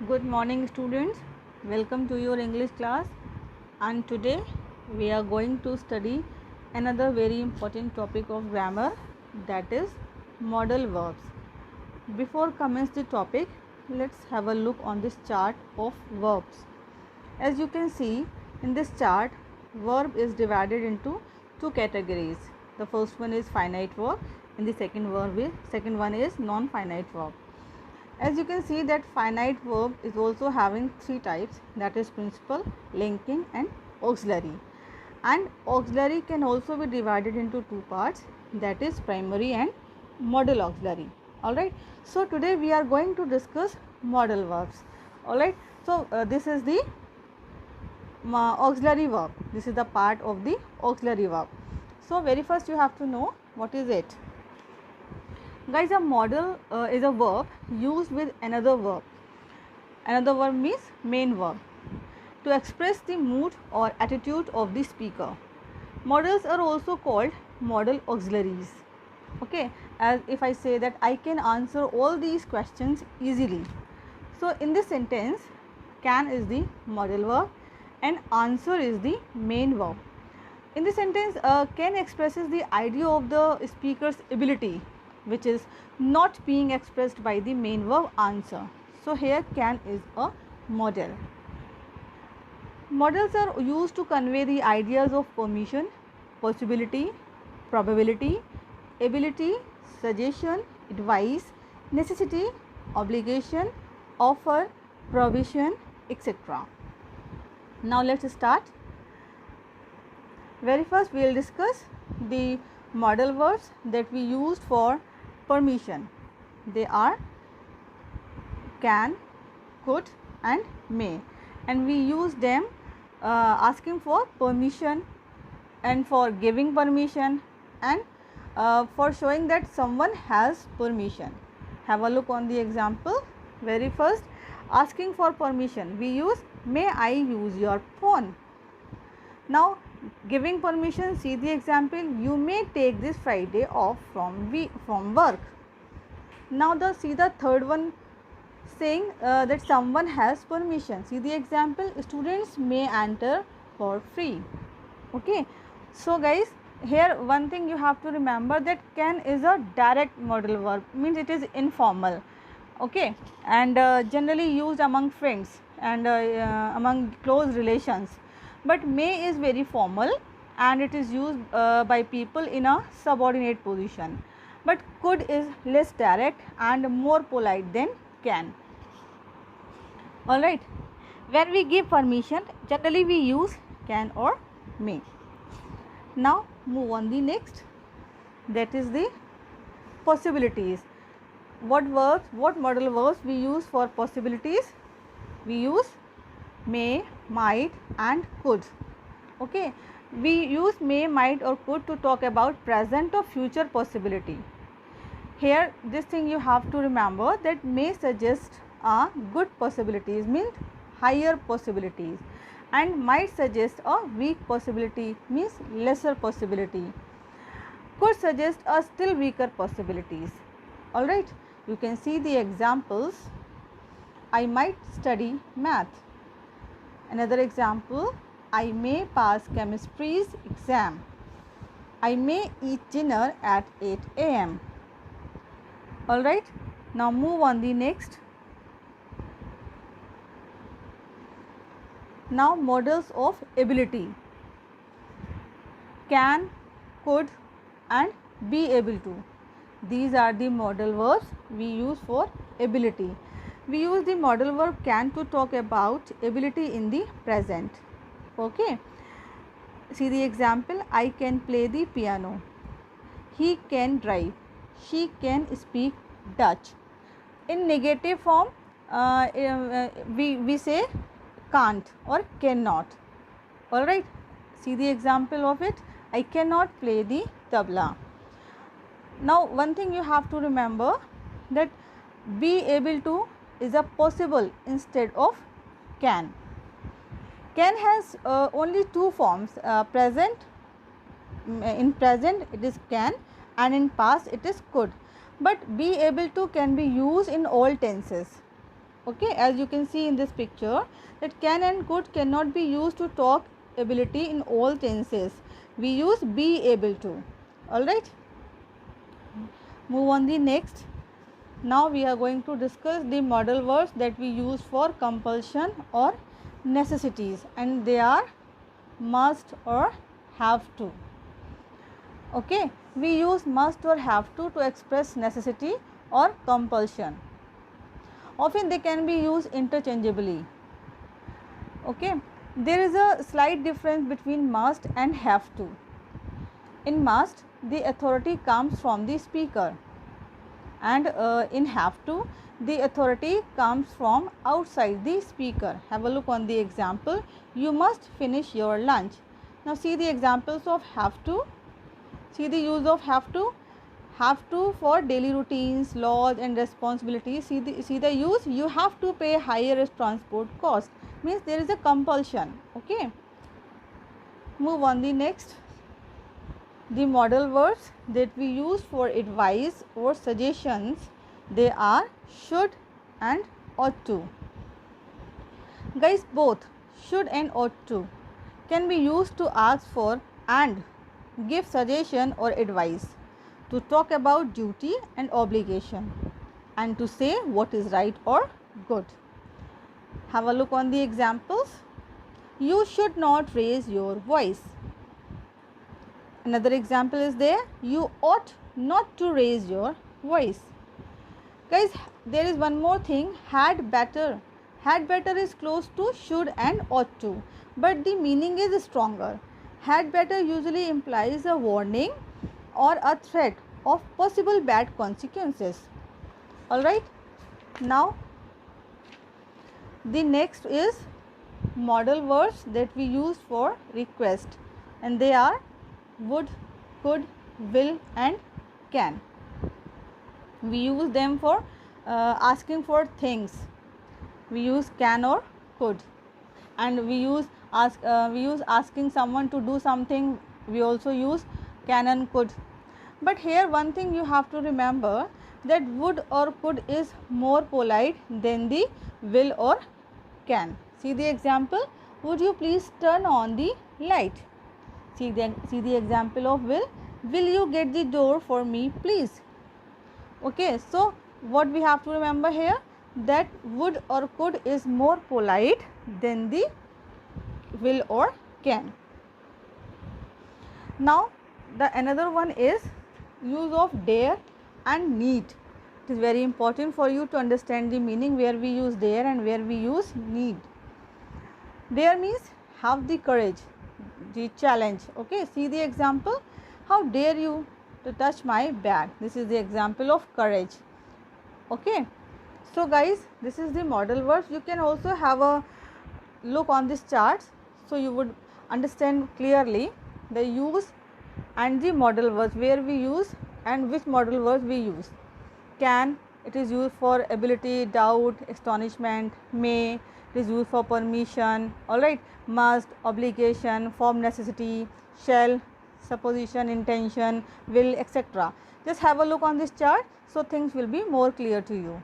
Good morning, students. Welcome to your English class. And today we are going to study another very important topic of grammar, that is modal verbs. Before commence the topic, let's have a look on this chart of verbs. As you can see in this chart, verb is divided into two categories. The first one is finite verb and the second one is non-finite verb. As you can see that finite verb is also having three types, that is principal, linking and auxiliary. And auxiliary can also be divided into two parts, that is primary and modal auxiliary. Alright, so today we are going to discuss modal verbs. Alright, so this is the auxiliary verb. This is the part of the auxiliary verb. So very first you have to know what is it. Guys, a modal is a verb used with another verb. Another verb means main verb to express the mood or attitude of the speaker. Modals are also called modal auxiliaries. Okay, as if I say that I can answer all these questions easily. So in this sentence, can is the modal verb and answer is the main verb. In this sentence, can expresses the idea of the speaker's ability, which is not being expressed by the main verb answer. So here can is a modal. Modals are used to convey the ideas of permission, possibility, probability, ability, suggestion, advice, necessity, obligation, offer, provision, etc. Now let's start. Very first we will discuss the modal verbs that we used for permission. They are can, could and may, and we use them asking for permission and for giving permission and for showing that someone has permission. Have a look on the example. Very first, asking for permission, we use may I use your phone. Now giving permission, see the example, you may take this Friday off from work. Now see the third one, saying that someone has permission. See the example, students may enter for free. Okay, so guys, here one thing you have to remember, that can is a direct modal verb, means it is informal. Okay, and generally used among friends and among close relations. But may is very formal and it is used by people in a subordinate position. But could is less direct and more polite than can. Alright, when we give permission, generally we use can or may. Now move on the next, that is the possibilities. What modal verbs we use for possibilities? We use may, might and could. Okay, we use may, might or could to talk about present or future possibility. Here this thing you have to remember, that may suggest a good possibilities, means higher possibilities, and might suggest a weak possibility, means lesser possibility. Could suggest a still weaker possibilities. Alright, you can see the examples. I might study math. Another example, I may pass chemistry's exam. I may eat dinner at 8 a.m. Alright, now move on the next. Now modals of ability. Can, could and be able to. These are the modal verbs we use for ability. We use the modal verb can to talk about ability in the present. Okay, see the example, I can play the piano. He can drive. She can speak Dutch. In negative form, we say can't or cannot. Alright, see the example of it, I cannot play the tabla. Now one thing you have to remember, that be able to is a possible instead of can. Can has only two forms, present. In present it is can and in past it is could. But be able to can be used in all tenses. Okay, as you can see in this picture, that can and could cannot be used to talk ability in all tenses. We use be able to. All right, move on the next. Now we are going to discuss the modal verbs that we use for compulsion or necessities, and they are must or have to. Okay, we use must or have to express necessity or compulsion. Often they can be used interchangeably. Okay, there is a slight difference between must and have to. In must, the authority comes from the speaker, and in have to, the authority comes from outside the speaker. Have a look on the example. You must finish your lunch. Now see the examples of have to. See the use of have to. Have to for daily routines, laws and responsibilities. See the use. You have to pay higher transport cost, means there is a compulsion. Okay, move on the next. The modal verbs that we use for advice or suggestions, they are should and ought to. Guys, both should and ought to can be used to ask for and give suggestion or advice, to talk about duty and obligation, and to say what is right or good. Have a look on the examples. You should not raise your voice. Another example is there. You ought not to raise your voice. Guys, there is one more thing. Had better. Had better is close to should and ought to, but the meaning is stronger. Had better usually implies a warning or a threat of possible bad consequences. Alright, now the next is modal verbs that we use for request, and they are would, could, will and can. We use them for asking for things. We use can or could, and we use asking someone to do something. We also use can and could. But here one thing you have to remember, that would or could is more polite than the will or can. See the example. Would you please turn on the light? See the example of will. Will you get the door for me, please? Okay, so what we have to remember here, that would or could is more polite than the will or can. Now the another one is use of dare and need. It is very important for you to understand the meaning, where we use dare and where we use need. Dare means have the courage, the challenge. Okay, see the example. How dare you to touch my bag? This is the example of courage. Okay, so guys, this is the modal verbs. You can also have a look on this chart, so you would understand clearly the use and the modal verbs, where we use and which modal verbs we use. Can, it is used for ability, doubt, astonishment. May, it is used for permission. Alright, must, obligation, form, necessity. Shall, supposition, intention. Will, etc. Just have a look on this chart, so things will be more clear to you.